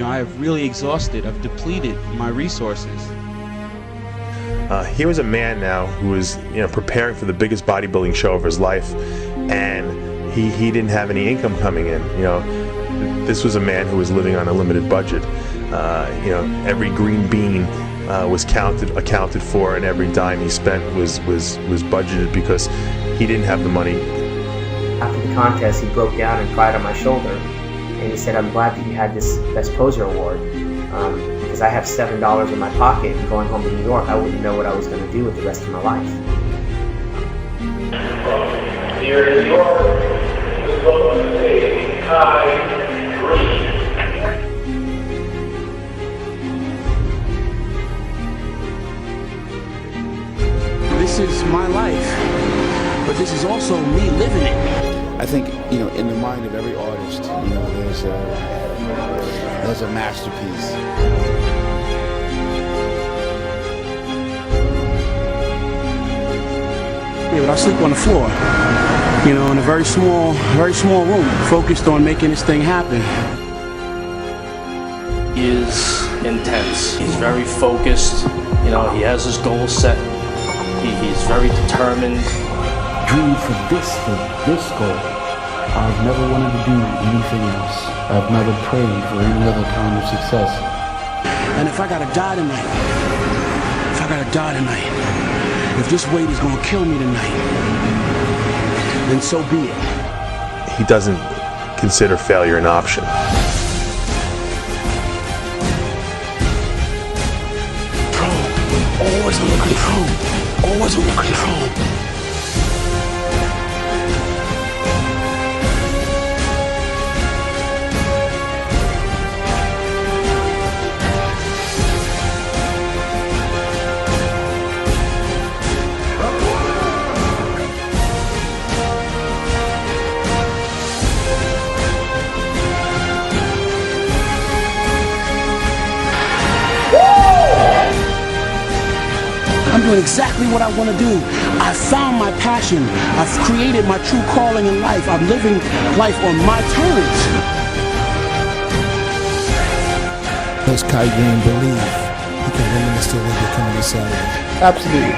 I have really exhausted, I've depleted my resources. Here was a man now who was, preparing for the biggest bodybuilding show of his life, and he didn't have any income coming in. This was a man who was living on a limited budget. Every green bean was accounted for, and every dime he spent was budgeted because he didn't have the money. After the contest, he broke down and cried on my shoulder, and he said, "I'm glad that you had this Best Poser award, because I have $7 in my pocket, and going home to New York, I wouldn't know what I was going to do with the rest of my life." Here is your supposed to say, Greene. This is my life, but this is also me living it. I think, in the mind of every artist, there's a masterpiece. Yeah, but I sleep on the floor, in a very small room, focused on making this thing happen. He is intense. He's very focused. He has his goals set. He's very determined. Dream for this thing, this goal. I've never wanted to do anything else. I've never prayed for any other kind of success. And if I gotta die tonight, if this weight is gonna kill me tonight, then so be it. He doesn't consider failure an option. Always under control. Always under control. I'm doing exactly what I want to do. I found my passion. I've created my true calling in life. I'm living life on my terms. Does Greene believe he can win and still become a Saturday? Absolutely.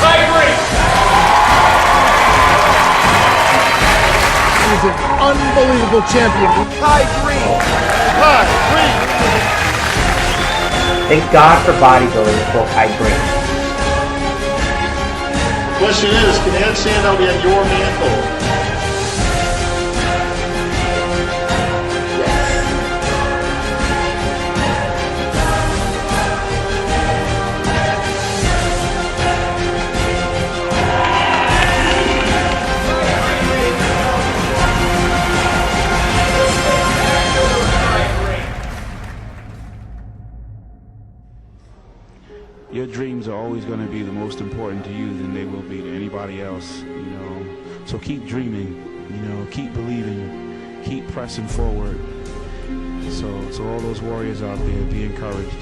Greene! He's an unbelievable champion. Greene! Thank God for bodybuilding for Greene. The question is, can Ed Sandow be in your mantle? Your dreams are always going to be the most important to you than they will be to anybody else, So keep dreaming, keep believing, keep pressing forward. So all those warriors out there, be encouraged.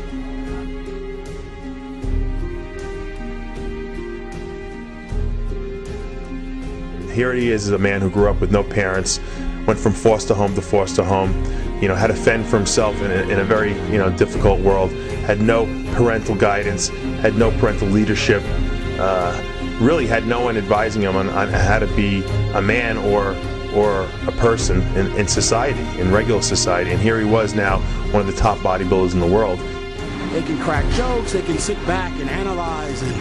Here he is a man who grew up with no parents, went from foster home to foster home, had to fend for himself in a very, difficult world, had no parental guidance, had no parental leadership, really had no one advising him on how to be a man or a person in society, in regular society. And here he was now, one of the top bodybuilders in the world. They can crack jokes, they can sit back and analyze and,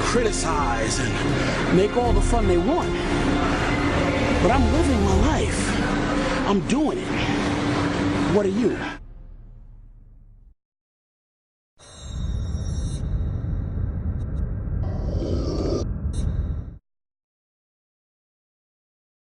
criticize and make all the fun they want. But I'm living my life. I'm doing it. What are you?